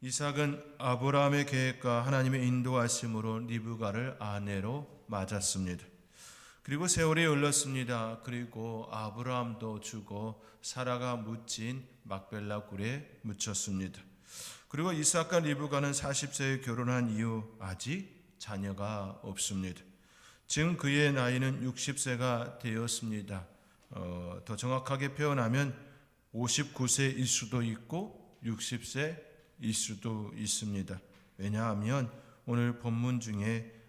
이삭은 아브라함의 계획과 하나님의 인도하심으로 리브가를 아내로 맞았습니다. 그리고 세월이 흘렀습니다. 그리고 아브라함도 죽어 사라가 묻힌 막벨라 굴에 묻혔습니다. 그리고 이삭과 리브가는 40세에 결혼한 이후 아직 자녀가 없습니다. 지금 그의 나이는 60세가 되었습니다. 더 정확하게 표현하면 59세일 수도 있고 60세일 수도 있습니다. 왜냐하면 오늘 본문 중에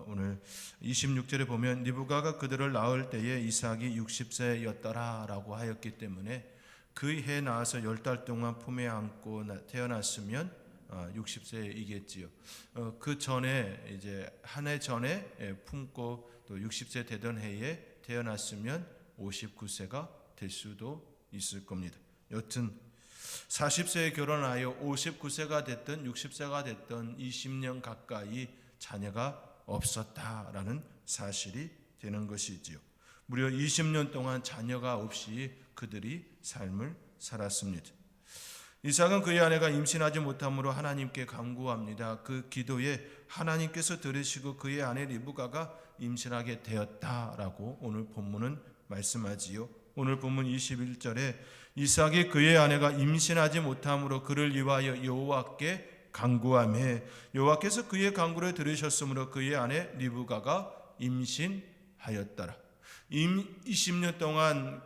오늘 26절에 보면 리브가가 그들을 낳을 때에 이삭이 60세였더라라고 하였기 때문에 그 해 낳아서 10달 동안 품에 안고 태어났으면 60세이겠지요. 그 전에 이제 한 해 전에 품고 또 60세 되던 해에 태어났으면 59세가 될 수도 있을 겁니다. 여튼 40세에 결혼하여 59세가 됐든 60세가 됐든 20년 가까이 자녀가 없었다라는 사실이 되는 것이지요. 무려 20년 동안 자녀가 없이 그들이 삶을 살았습니다. 이삭은 그의 아내가 임신하지 못함으로 하나님께 간구합니다. 그 기도에 하나님께서 들으시고 그의 아내 리브가가 임신하게 되었다라고 오늘 본문은 말씀하지요. 오늘 본문 21절에 이삭이 그의 아내가 임신하지 못함으로 그를 위하여 여호와께 간구하매 여호와께서 그의 간구를 들으셨으므로 그의 아내 리브가가 임신하였더라. 20년 동안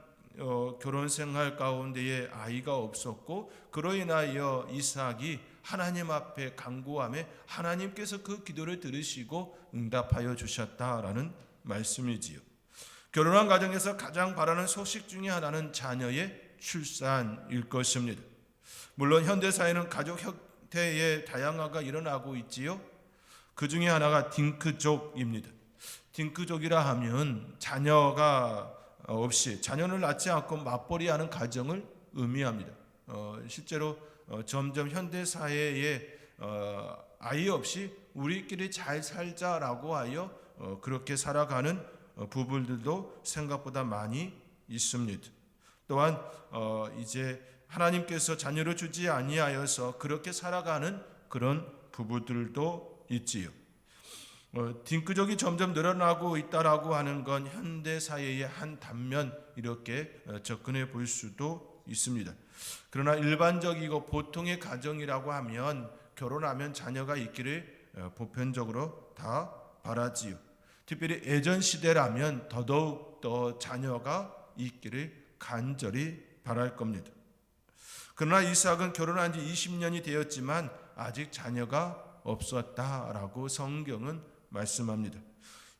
결혼 생활 가운데에 아이가 없었고 그로 인하여 이삭이 하나님 앞에 간구하며 하나님께서 그 기도를 들으시고 응답하여 주셨다라는 말씀이지요. 결혼한 가정에서 가장 바라는 소식 중에 하나는 자녀의 출산일 것입니다. 물론 현대사회는 가족 형태의 다양화가 일어나고 있지요. 그 중에 하나가 딩크족입니다. 딩크족이라 하면 자녀가 없이 자녀를 낳지 않고 맞벌이하는 가정을 의미합니다. 실제로 점점 현대사회에 아이 없이 우리끼리 잘 살자라고 하여 그렇게 살아가는 부부들도 생각보다 많이 있습니다. 또한 이제 하나님께서 자녀를 주지 아니하여서 그렇게 살아가는 그런 부부들도 있지요. 딩크족이 점점 늘어나고 있다라고 하는 건 현대 사회의 한 단면 이렇게 접근해 볼 수도 있습니다. 그러나 일반적이고 보통의 가정이라고 하면 결혼하면 자녀가 있기를 보편적으로 다 바라지요. 특별히 예전 시대라면 더더욱 더 자녀가 있기를 간절히 바랄 겁니다. 그러나 이삭은 결혼한 지 20년이 되었지만 아직 자녀가 없었다라고 성경은 말씀합니다.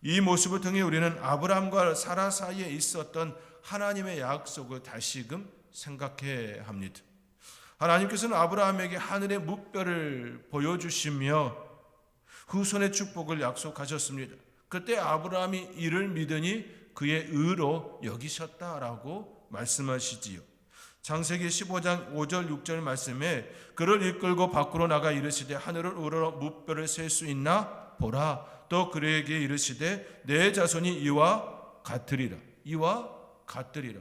이 모습을 통해 우리는 아브라함과 사라 사이에 있었던 하나님의 약속을 다시금 생각해야 합니다. 하나님께서는 아브라함에게 하늘의 무뼈를 보여주시며 후손의 축복을 약속하셨습니다. 그때 아브라함이 이를 믿으니 그의 의로 여기셨다라고 말씀하시지요. 창세기 15장 5절 6절 말씀에 그를 이끌고 밖으로 나가 이르시되 하늘을 우러러 무뼈를 셀 수 있나 보라. 또 그에게 이르시되 내 자손이 이와 같으리라. 이와 같으리라.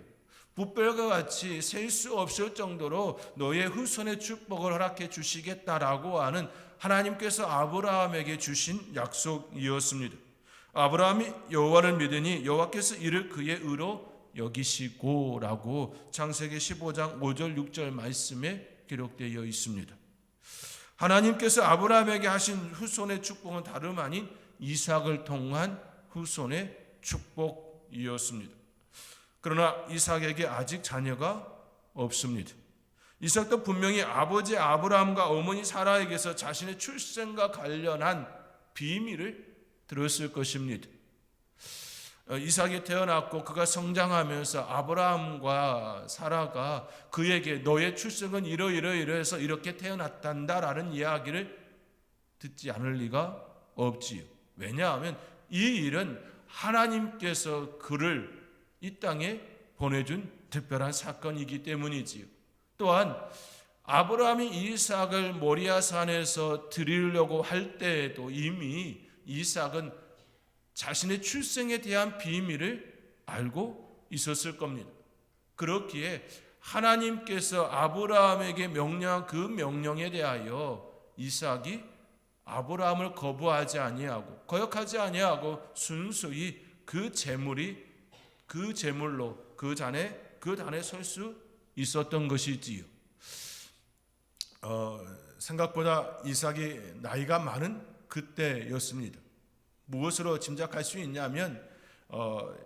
무뼈가 같이 셀 수 없을 정도로 너의 후손의 축복을 허락해 주시겠다라고 하는 하나님께서 아브라함에게 주신 약속이었습니다. 아브라함이 여호와를 믿으니 여호와께서 이를 그의 의로 여기시고라고 창세기 15장 5절 6절 말씀에 기록되어 있습니다. 하나님께서 아브라함에게 하신 후손의 축복은 다름 아닌 이삭을 통한 후손의 축복이었습니다. 그러나 이삭에게 아직 자녀가 없습니다. 이삭도 분명히 아버지 아브라함과 어머니 사라에게서 자신의 출생과 관련한 비밀을 들었을 것입니다. 이삭이 태어났고 그가 성장하면서 아브라함과 사라가 그에게 너의 출생은 이러이러해서 이렇게 태어났단다라는 이야기를 듣지 않을 리가 없지요. 왜냐하면 이 일은 하나님께서 그를 이 땅에 보내준 특별한 사건이기 때문이지요. 또한 아브라함이 이삭을 모리아산에서 드리려고 할 때에도 이미 이삭은 자신의 출생에 대한 비밀을 알고 있었을 겁니다. 그렇기에 하나님께서 아브라함에게 명령한 그 명령에 대하여 이삭이 아브라함을 거부하지 아니하고 거역하지 아니하고 순수히 그 제물로 그 단에 설 수 있었던 것이지요. 생각보다 이삭이 나이가 많은 그때였습니다. 무엇으로 짐작할 수 있냐면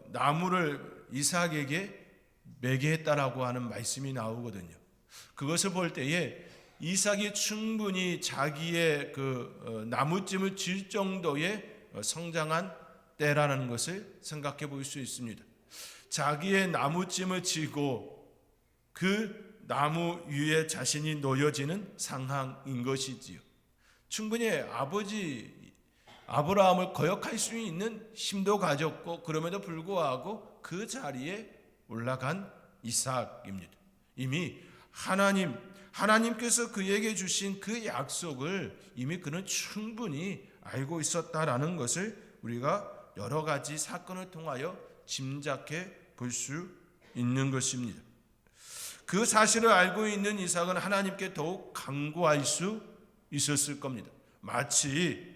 나무를 이삭에게 매개했다라고 하는 말씀이 나오거든요. 그것을 볼 때에 이삭이 충분히 자기의 그 나무찜을 질 정도의 성장한 때라는 것을 생각해 볼 수 있습니다. 자기의 나무찜을 지고 그 나무 위에 자신이 놓여지는 상황인 것이지요. 충분히 아버지 아브라함을 거역할 수 있는 힘도 가졌고 그럼에도 불구하고 그 자리에 올라간 이삭입니다. 이미 하나님께서 그에게 주신 그 약속을 이미 그는 충분히 알고 있었다라는 것을 우리가 여러 가지 사건을 통하여 짐작해 볼 수 있는 것입니다. 그 사실을 알고 있는 이삭은 하나님께 더욱 간구할 수 있었을 겁니다. 마치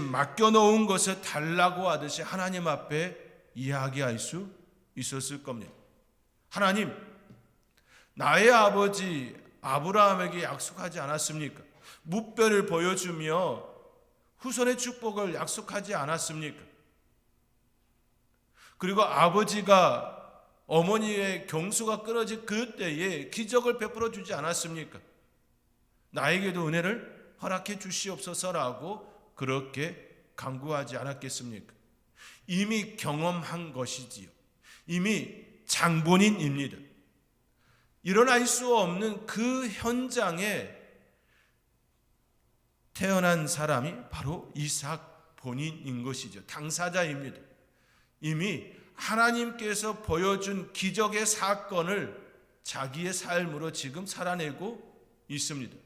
맡겨놓은 것을 달라고 하듯이 하나님 앞에 이야기할 수 있었을 겁니다. 하나님, 나의 아버지 아브라함에게 약속하지 않았습니까? 무뼈를 보여주며 후손의 축복을 약속하지 않았습니까? 그리고 아버지가 어머니의 경수가 끊어진 그때에 기적을 베풀어 주지 않았습니까? 나에게도 은혜를 허락해 주시옵소서라고 그렇게 간구하지 않았겠습니까? 이미 경험한 것이지요. 이미 장본인입니다. 일어날 수 없는 그 현장에 태어난 사람이 바로 이삭 본인인 것이죠. 당사자입니다. 이미 하나님께서 보여준 기적의 사건을 자기의 삶으로 지금 살아내고 있습니다.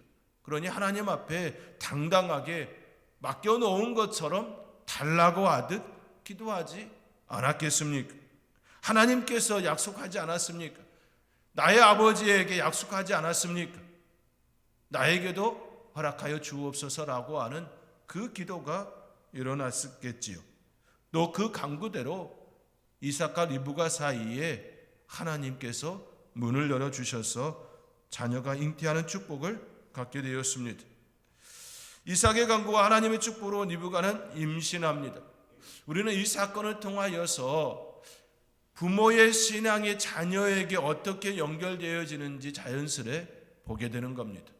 그러니 하나님 앞에 당당하게 맡겨놓은 것처럼 달라고 하듯 기도하지 않았겠습니까? 하나님께서 약속하지 않았습니까? 나의 아버지에게 약속하지 않았습니까? 나에게도 허락하여 주옵소서라고 하는 그 기도가 일어났겠지요. 또 그 간구대로 이삭과 리브가 사이에 하나님께서 문을 열어주셔서 자녀가 잉태하는 축복을 갖게 되었습니다. 이삭의 간구와 하나님의 축복으로 리브가는 임신합니다. 우리는 이 사건을 통하여서 부모의 신앙이 자녀에게 어떻게 연결되어지는지 자연스레 보게 되는 겁니다.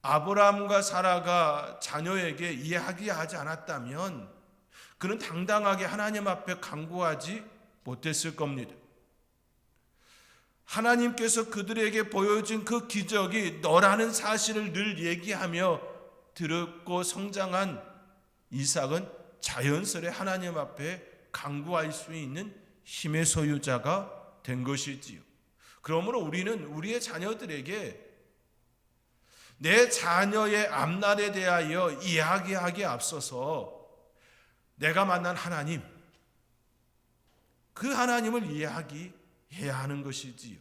아브라함과 사라가 자녀에게 이야기하지 않았다면 그는 당당하게 하나님 앞에 간구하지 못했을 겁니다. 하나님께서 그들에게 보여준 그 기적이 너라는 사실을 늘 얘기하며 들었고 성장한 이삭은 자연스레 하나님 앞에 간구할 수 있는 힘의 소유자가 된 것이지요. 그러므로 우리는 우리의 자녀들에게 내 자녀의 앞날에 대하여 이야기하기에 앞서서 내가 만난 하나님, 그 하나님을 이야기해야 하는 것이지요.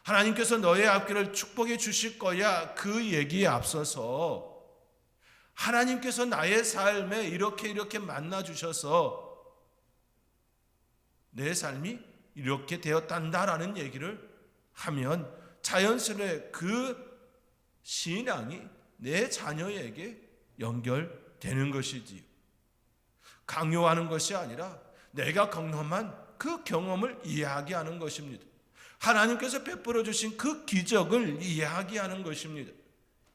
하나님께서 너의 앞길을 축복해 주실 거야, 그 얘기에 앞서서 하나님께서 나의 삶에 이렇게 만나 주셔서 내 삶이 이렇게 되었단다라는 얘기를 하면 자연스레 그 신앙이 내 자녀에게 연결되는 것이지요. 강요하는 것이 아니라 내가 경험한 그 경험을 이야기하는 것입니다. 하나님께서 베풀어 주신 그 기적을 이야기하는 것입니다.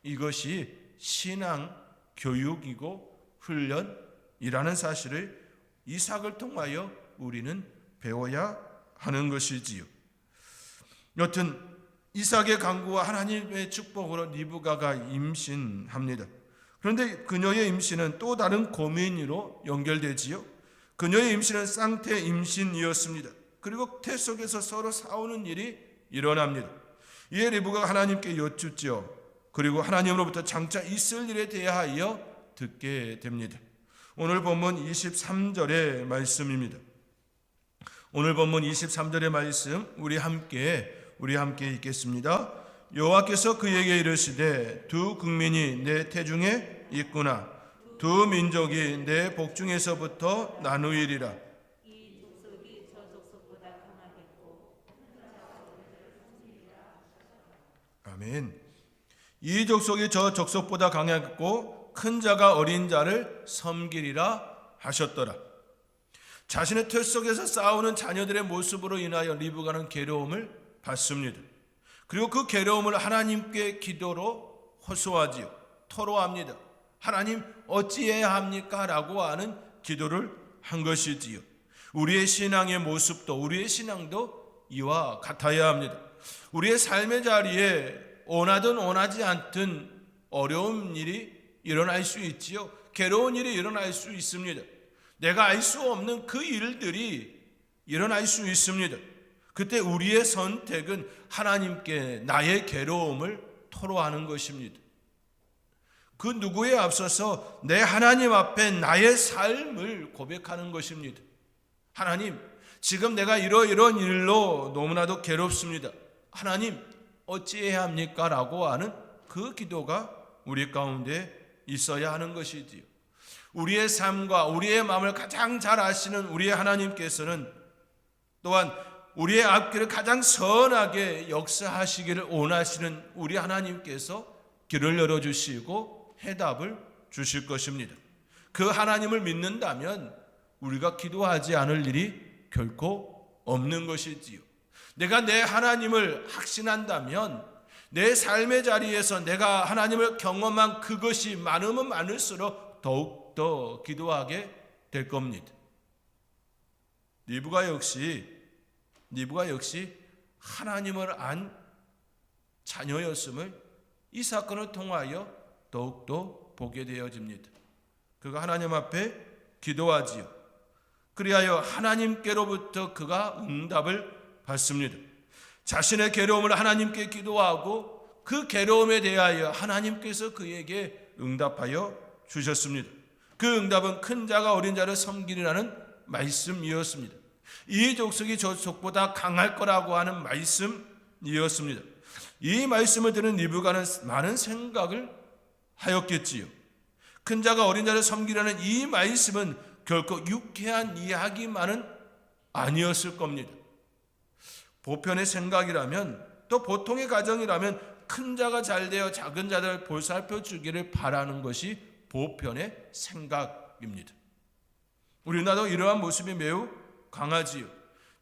이것이 신앙 교육이고 훈련이라는 사실을 이삭을 통하여 우리는 배워야 하는 것이지요. 여튼 이삭의 간구와 하나님의 축복으로 리브가가 임신합니다. 그런데 그녀의 임신은 또 다른 고민으로 연결되지요. 그녀의 임신은 쌍태 임신이었습니다. 그리고 태 속에서 서로 싸우는 일이 일어납니다. 이에 리브가가 하나님께 여쭙죠. 그리고 하나님으로부터 장차 있을 일에 대하여 듣게 됩니다. 오늘 본문 23절의 말씀입니다. 오늘 본문 23절의 말씀 우리 함께 읽겠습니다. 여호와께서 그에게 이르시되 두 국민이 내 태중에 있구나. 두 민족이 내 복중에서부터 나누이리라. 이 족속이 저 족속보다 강하겠고. 아멘. 이 족속이 저 족속보다 강하겠고 큰 자가 어린 자를 섬기리라 하셨더라. 자신의 털 속에서 싸우는 자녀들의 모습으로 인하여 리브가는 괴로움을 받습니다. 그리고 그 괴로움을 하나님께 기도로 호소하지요. 토로합니다. 하나님 어찌해야 합니까? 라고 하는 기도를 한 것이지요. 우리의 신앙의 모습도 우리의 신앙도 이와 같아야 합니다. 우리의 삶의 자리에 원하든 원하지 않든 어려운 일이 일어날 수 있지요. 괴로운 일이 일어날 수 있습니다. 내가 알 수 없는 그 일들이 일어날 수 있습니다. 그때 우리의 선택은 하나님께 나의 괴로움을 토로하는 것입니다. 그 누구에 앞서서 내 하나님 앞에 나의 삶을 고백하는 것입니다. 하나님, 지금 내가 이러이러한 일로 너무나도 괴롭습니다. 하나님, 어찌해야 합니까? 라고 하는 그 기도가 우리 가운데 있어야 하는 것이지요. 우리의 삶과 우리의 마음을 가장 잘 아시는 우리의 하나님께서는 또한 우리의 앞길을 가장 선하게 역사하시기를 원하시는 우리 하나님께서 길을 열어주시고 해답을 주실 것입니다. 그 하나님을 믿는다면 우리가 기도하지 않을 일이 결코 없는 것이지요. 내가 내 하나님을 확신한다면 내 삶의 자리에서 내가 하나님을 경험한 그것이 많으면 많을수록 더욱더 기도하게 될 겁니다. 리브가 역시 하나님을 안 자녀였음을 이 사건을 통하여 더욱더 보게 되어집니다. 그가 하나님 앞에 기도하지요. 그리하여 하나님께로부터 그가 응답을 받습니다. 자신의 괴로움을 하나님께 기도하고 그 괴로움에 대하여 하나님께서 그에게 응답하여 주셨습니다. 그 응답은 큰 자가 어린 자를 섬기리라는 말씀이었습니다. 이 족속이 저 족보다 강할 거라고 하는 말씀이었습니다. 이 말씀을 들은 리브가는 많은 생각을 하였겠지요. 큰 자가 어린 자를 섬기라는 이 말씀은 결코 유쾌한 이야기만은 아니었을 겁니다. 보편의 생각이라면 또 보통의 가정이라면 큰 자가 잘되어 작은 자들 보살펴 주기를 바라는 것이 보편의 생각입니다. 우리나라도 이러한 모습이 매우 강하지요.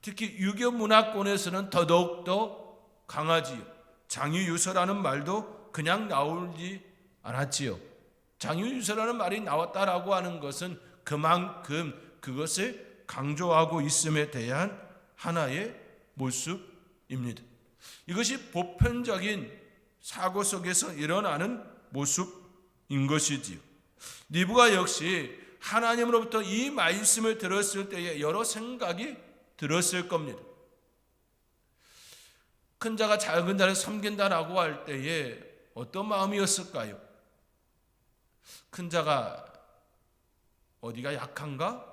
특히 유교 문화권에서는 더더욱더 강하지요. 장유유서라는 말도 그냥 나오지 않았지요. 장유유서라는 말이 나왔다라고 하는 것은 그만큼 그것을 강조하고 있음에 대한 하나의 모습입니다. 이것이 보편적인 사고 속에서 일어나는 모습인 것이지요. 리브가 역시 하나님으로부터 이 말씀을 들었을 때에 여러 생각이 들었을 겁니다. 큰 자가 작은 자를 섬긴다라고 할 때에 어떤 마음이었을까요? 큰 자가 어디가 약한가?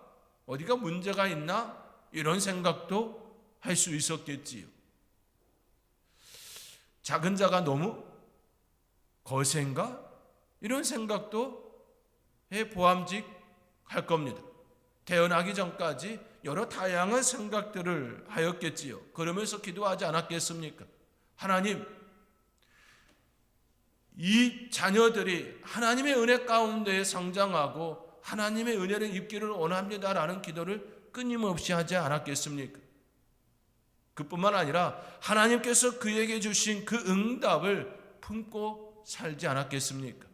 어디가 문제가 있나? 이런 생각도 할 수 있었겠지요. 작은 자가 너무 거센가? 이런 생각도 보암직할 겁니다. 태어나기 전까지 여러 다양한 생각들을 하였겠지요. 그러면서 기도하지 않았겠습니까? 하나님, 이 자녀들이 하나님의 은혜 가운데 성장하고 하나님의 은혜를 입기를 원합니다라는 기도를 끊임없이 하지 않았겠습니까? 그뿐만 아니라 하나님께서 그에게 주신 그 응답을 품고 살지 않았겠습니까?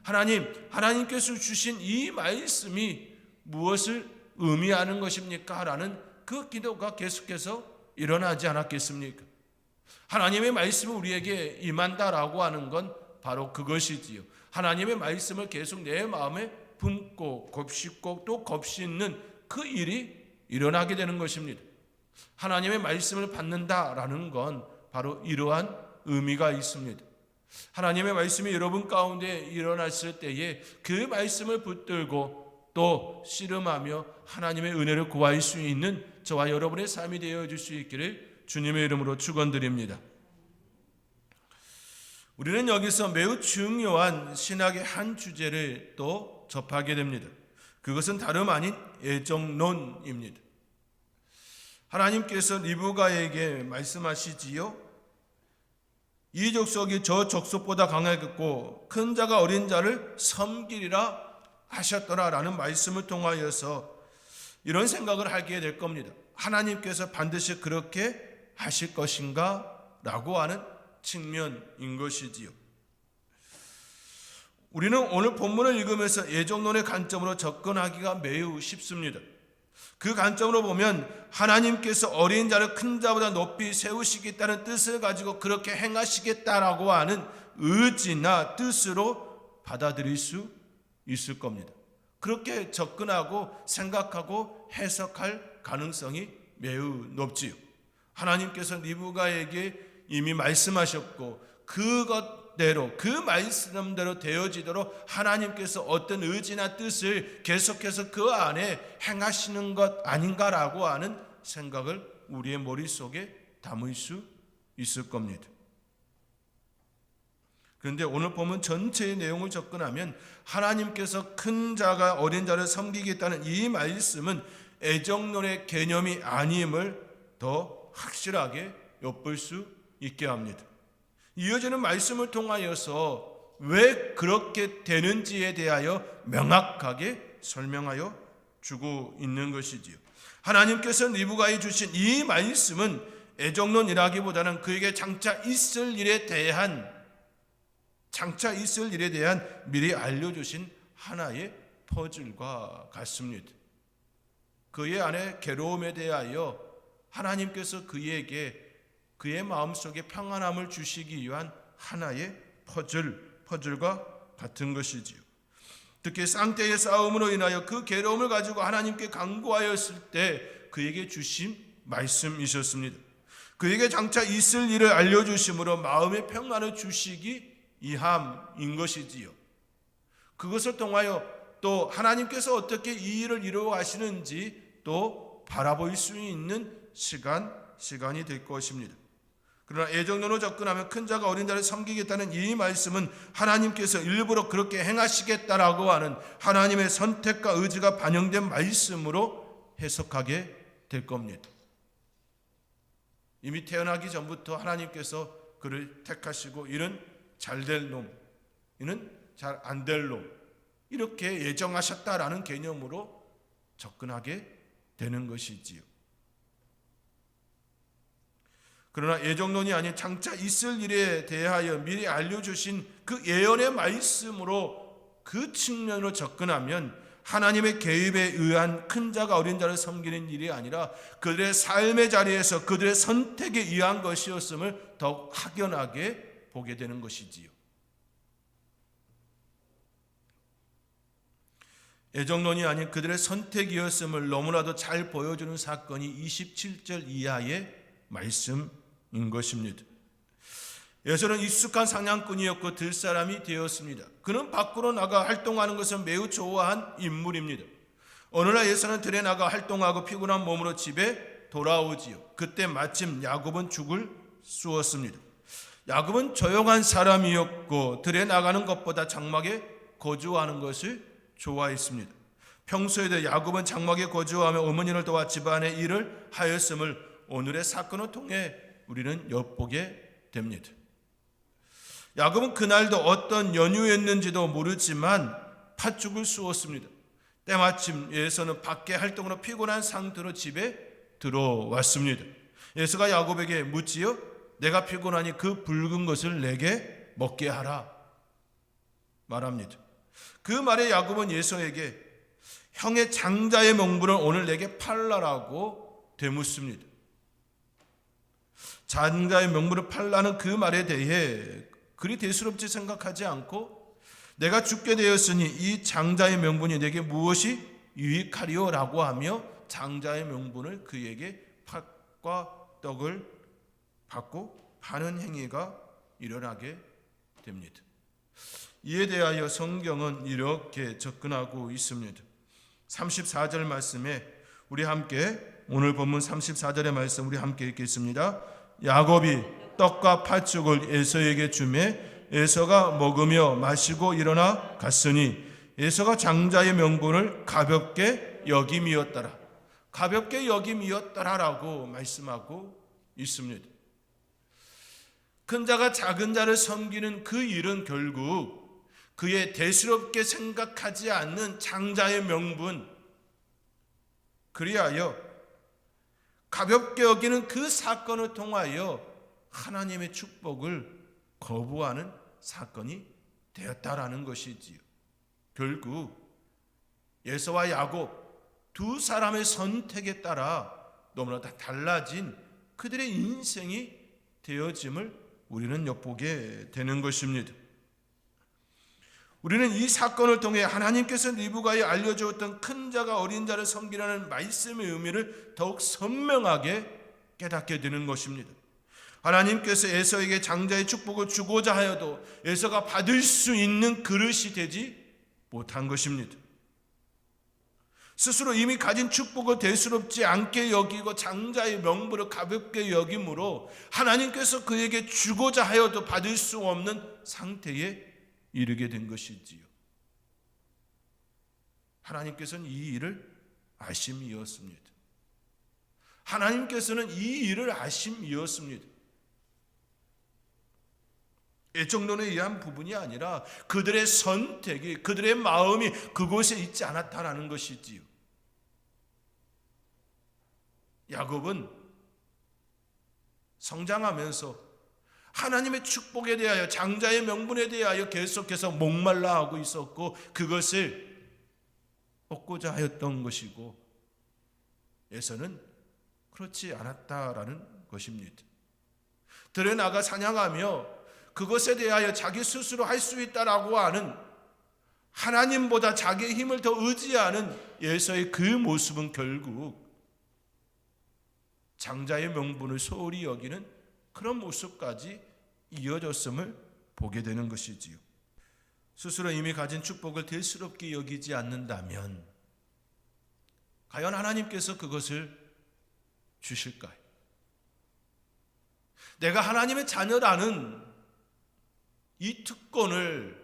하나님께서 주신 이 말씀이 무엇을 의미하는 것입니까? 라는 그 기도가 계속해서 일어나지 않았겠습니까? 하나님의 말씀이 우리에게 임한다라고 하는 건 바로 그것이지요. 하나님의 말씀을 계속 내 마음에 품고 곱씹고 또 곱씹는 그 일이 일어나게 되는 것입니다. 하나님의 말씀을 받는다라는 건 바로 이러한 의미가 있습니다. 하나님의 말씀이 여러분 가운데 일어났을 때에 그 말씀을 붙들고 또 씨름하며 하나님의 은혜를 구할 수 있는 저와 여러분의 삶이 되어줄 수 있기를 주님의 이름으로 축원드립니다. 우리는 여기서 매우 중요한 신학의 한 주제를 또 접하게 됩니다. 그것은 다름 아닌 애정론입니다. 하나님께서 리브가에게 말씀하시지요. 이 족속이 저 족속보다 강하겠고 큰 자가 어린 자를 섬기리라 하셨더라라는 말씀을 통하여서 이런 생각을 하게 될 겁니다. 하나님께서 반드시 그렇게 하실 것인가? 라고 하는 측면인 것이지요. 우리는 오늘 본문을 읽으면서 애정론의 관점으로 접근하기가 매우 쉽습니다. 그 관점으로 보면 하나님께서 어린 자를 큰 자보다 높이 세우시겠다는 뜻을 가지고 그렇게 행하시겠다라고 하는 의지나 뜻으로 받아들일 수 있을 겁니다. 그렇게 접근하고 생각하고 해석할 가능성이 매우 높지요. 하나님께서 리브가에게 이미 말씀하셨고 그것대로 그 말씀대로 되어지도록 하나님께서 어떤 의지나 뜻을 계속해서 그 안에 행하시는 것 아닌가라고 하는 생각을 우리의 머릿속에 담을 수 있을 겁니다. 그런데 오늘 보면 전체의 내용을 접근하면 하나님께서 큰 자가 어린 자를 섬기겠다는 이 말씀은 애정론의 개념이 아님을 더 확실하게 엿볼 수 있게 합니다. 이어지는 말씀을 통하여서 왜 그렇게 되는지에 대하여 명확하게 설명하여 주고 있는 것이지요. 하나님께서 리브가에 주신 이 말씀은 애정론이라기보다는 그에게 장차 있을 일에 대한 미리 알려주신 하나의 퍼즐과 같습니다. 그의 안에 괴로움에 대하여 하나님께서 그에게 그의 마음속에 평안함을 주시기 위한 하나의 퍼즐과 같은 것이지요. 특히 쌍떼의 싸움으로 인하여 그 괴로움을 가지고 하나님께 간구하였을 때 그에게 주신 말씀이셨습니다. 그에게 장차 있을 일을 알려주심으로 마음의 평안을 주시기 위함인 것이지요. 그것을 통하여 또 하나님께서 어떻게 이 일을 이루어 가시는지 또 바라볼 수 있는 시간이 될 것입니다. 그러나 애정론으로 접근하면 큰 자가 어린 자를 섬기겠다는 이 말씀은 하나님께서 일부러 그렇게 행하시겠다라고 하는 하나님의 선택과 의지가 반영된 말씀으로 해석하게 될 겁니다. 이미 태어나기 전부터 하나님께서 그를 택하시고 이는 잘될 놈, 이는 잘 안 될 놈, 이렇게 예정하셨다라는 개념으로 접근하게 되는 것이지요. 그러나 애정론이 아닌 장차 있을 일에 대하여 미리 알려주신 그 예언의 말씀으로 그 측면으로 접근하면 하나님의 개입에 의한 큰 자가 어린 자를 섬기는 일이 아니라 그들의 삶의 자리에서 그들의 선택에 의한 것이었음을 더욱 확연하게 보게 되는 것이지요. 애정론이 아닌 그들의 선택이었음을 너무나도 잘 보여주는 사건이 27절 이하의 말씀인 것입니다. 예서는 익숙한 사냥꾼이었고 들사람이 되었습니다. 그는 밖으로 나가 활동하는 것을 매우 좋아한 인물입니다. 어느 날 예서는 들에 나가 활동하고 피곤한 몸으로 집에 돌아오지요. 그때 마침 야곱은 죽을 쑤었습니다. 야곱은 조용한 사람이었고 들에 나가는 것보다 장막에 거주하는 것을 좋아했습니다. 평소에도 야곱은 장막에 거주하며 어머니를 도와 집안의 일을 하였음을 오늘의 사건을 통해 우리는 엿보게 됩니다. 야곱은 그날도 어떤 연유였는지도 모르지만 팥죽을 쑤었습니다. 때마침 예서는 밖에 활동으로 피곤한 상태로 집에 들어왔습니다. 예서가 야곱에게 묻지요. 내가 피곤하니 그 붉은 것을 내게 먹게 하라 말합니다. 그 말에 야곱은 예서에게 형의 장자의 명분을 오늘 내게 팔라라고 되묻습니다. 장자의 명분을 팔라는 그 말에 대해 그리 대수롭지 생각하지 않고 내가 죽게 되었으니 이 장자의 명분이 내게 무엇이 유익하리요? 라고 하며 장자의 명분을 그에게 팥과 떡을 받고 파는 행위가 일어나게 됩니다. 이에 대하여 성경은 이렇게 접근하고 있습니다. 34절 말씀에 우리 함께 오늘 본문 34절의 말씀 우리 함께 읽겠습니다. 야곱이 떡과 팥죽을 에서에게 주매 에서가 먹으며 마시고 일어나 갔으니 에서가 장자의 명분을 가볍게 여김이었더라. 가볍게 여김이었더라라고 말씀하고 있습니다. 큰 자가 작은 자를 섬기는 그 일은 결국 그의 대수롭게 생각하지 않는 장자의 명분, 그리하여 가볍게 여기는 그 사건을 통하여 하나님의 축복을 거부하는 사건이 되었다라는 것이지요. 결국 에서와 야곱 두 사람의 선택에 따라 너무나 다 달라진 그들의 인생이 되어짐을 우리는 엿보게 되는 것입니다. 우리는 이 사건을 통해 하나님께서 리브가에 알려주었던 큰 자가 어린 자를 섬기라는 말씀의 의미를 더욱 선명하게 깨닫게 되는 것입니다. 하나님께서 에서에게 장자의 축복을 주고자 하여도 에서가 받을 수 있는 그릇이 되지 못한 것입니다. 스스로 이미 가진 축복을 대수롭지 않게 여기고 장자의 명분을 가볍게 여김으로 하나님께서 그에게 주고자 하여도 받을 수 없는 상태에 이르게 된 것이지요. 하나님께서는 이 일을 아심이었습니다. 하나님께서는 이 일을 아심이었습니다. 애정론에 의한 부분이 아니라 그들의 선택이, 그들의 마음이 그곳에 있지 않았다라는 것이지요. 야곱은 성장하면서 하나님의 축복에 대하여, 장자의 명분에 대하여 계속해서 목말라 하고 있었고 그것을 얻고자 하였던 것이고, 에서는 그렇지 않았다라는 것입니다. 들에 나가 사냥하며 그것에 대하여 자기 스스로 할 수 있다라고 하는, 하나님보다 자기의 힘을 더 의지하는 에서의 그 모습은 결국 장자의 명분을 소홀히 여기는 그런 모습까지 이어졌음을 보게 되는 것이지요. 스스로 이미 가진 축복을 대수롭게 여기지 않는다면 과연 하나님께서 그것을 주실까요? 내가 하나님의 자녀라는 이 특권을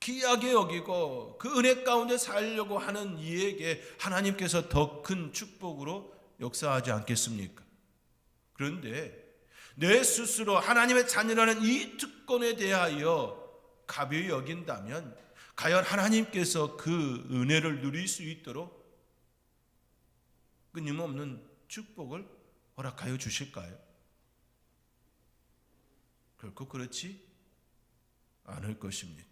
귀하게 여기고 그 은혜 가운데 살려고 하는 이에게 하나님께서 더 큰 축복으로 역사하지 않겠습니까? 그런데 내 스스로 하나님의 자녀라는 이 특권에 대하여 가벼이 여긴다면 과연 하나님께서 그 은혜를 누릴 수 있도록 끊임없는 축복을 허락하여 주실까요? 결코 그렇지 않을 것입니다.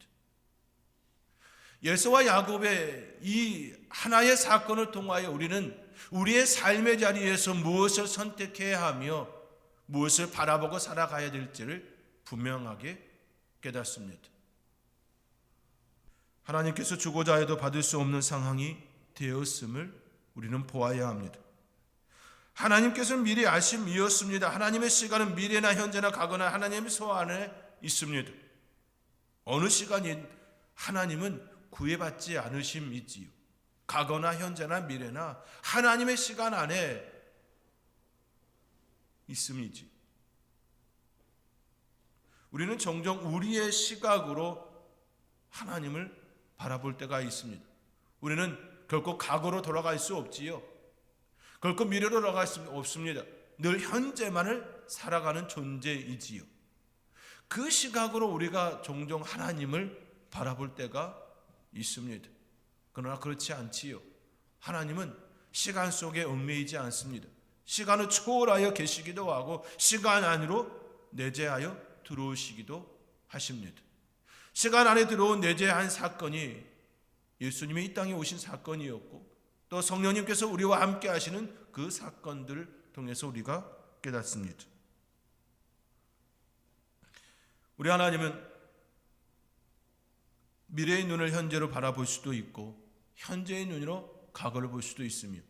에서와 야곱의 이 하나의 사건을 통하여 우리는 우리의 삶의 자리에서 무엇을 선택해야 하며 무엇을 바라보고 살아가야 될지를 분명하게 깨닫습니다. 하나님께서 주고자 해도 받을 수 없는 상황이 되었음을 우리는 보아야 합니다. 하나님께서는 미리 아심이었습니다. 하나님의 시간은 미래나 현재나 과거나 하나님의 소안에 있습니다. 어느 시간이 하나님은 구애받지 않으심이지요. 과거나 현재나 미래나 하나님의 시간 안에 있음이지. 우리는 종종 우리의 시각으로 하나님을 바라볼 때가 있습니다. 우리는 결코 과거로 돌아갈 수 없지요. 결코 미래로 돌아갈 수 없습니다. 늘 현재만을 살아가는 존재이지요. 그 시각으로 우리가 종종 하나님을 바라볼 때가 있습니다. 그러나 그렇지 않지요. 하나님은 시간 속에 얽매이지 않습니다. 시간을 초월하여 계시기도 하고 시간 안으로 내재하여 들어오시기도 하십니다. 시간 안에 들어온 내재한 사건이 예수님이 이 땅에 오신 사건이었고 또 성령님께서 우리와 함께 하시는 그 사건들을 통해서 우리가 깨닫습니다. 우리 하나님은 미래의 눈을 현재로 바라볼 수도 있고 현재의 눈으로 과거를 볼 수도 있으며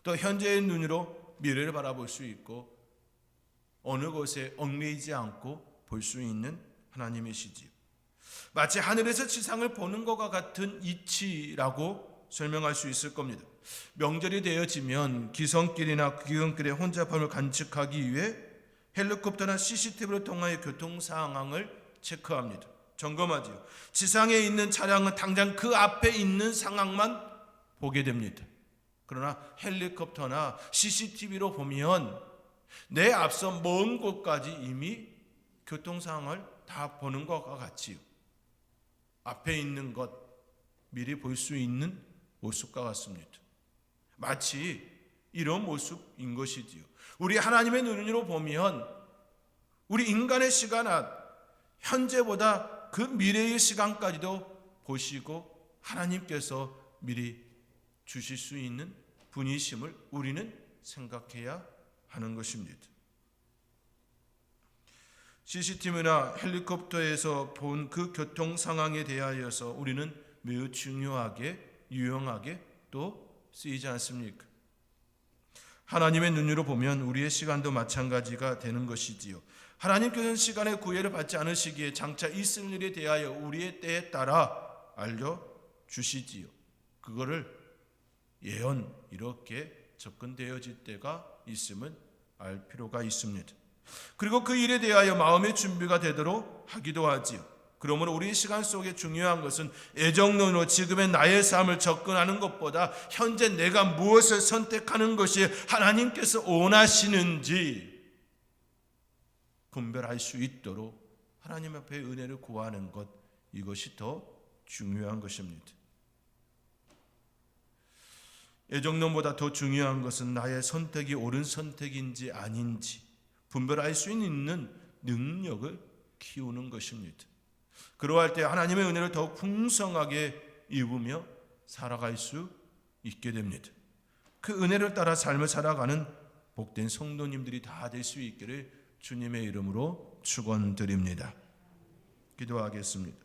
또 현재의 눈으로 미래를 바라볼 수 있고 어느 곳에 얽매이지 않고 볼 수 있는 하나님이시지요. 마치 하늘에서 지상을 보는 것과 같은 이치라고 설명할 수 있을 겁니다. 명절이 되어지면 기성길이나 귀경길의 혼잡함을 관측하기 위해 헬리콥터나 CCTV를 통하여 교통 상황을 체크합니다. 점검하지요. 지상에 있는 차량은 당장 그 앞에 있는 상황만 보게 됩니다. 그러나 헬리콥터나 CCTV로 보면 내 앞서 먼 곳까지 이미 교통 상황을 다 보는 것과 같지요. 앞에 있는 것 미리 볼 수 있는 모습과 같습니다. 마치 이런 모습인 것이지요. 우리 하나님의 눈으로 보면 우리 인간의 시간은 현재보다 그 미래의 시간까지도 보시고 하나님께서 미리 주실 수 있는 분이심을 우리는 생각해야 하는 것입니다. CCTV나 헬리콥터에서 본 그 교통 상황에 대하여서 우리는 매우 중요하게 유용하게 또 쓰이지 않습니까? 하나님의 눈으로 보면 우리의 시간도 마찬가지가 되는 것이지요. 하나님께서는 시간의 구애를 받지 않으시기에 장차 있을 일에 대하여 우리의 때에 따라 알려주시지요. 그거를 예언 이렇게 접근되어질 때가 있음은 알 필요가 있습니다. 그리고 그 일에 대하여 마음의 준비가 되도록 하기도 하지요. 그러므로 우리 시간 속에 중요한 것은 애정론으로 지금의 나의 삶을 접근하는 것보다 현재 내가 무엇을 선택하는 것이 하나님께서 원하시는지 분별할 수 있도록 하나님 앞에 은혜를 구하는 것, 이것이 더 중요한 것입니다. 애정론보다 더 중요한 것은 나의 선택이 옳은 선택인지 아닌지 분별할 수 있는 능력을 키우는 것입니다. 그러할 때 하나님의 은혜를 더욱 풍성하게 입으며 살아갈 수 있게 됩니다. 그 은혜를 따라 삶을 살아가는 복된 성도님들이 다 될 수 있기를 주님의 이름으로 축원드립니다. 기도하겠습니다.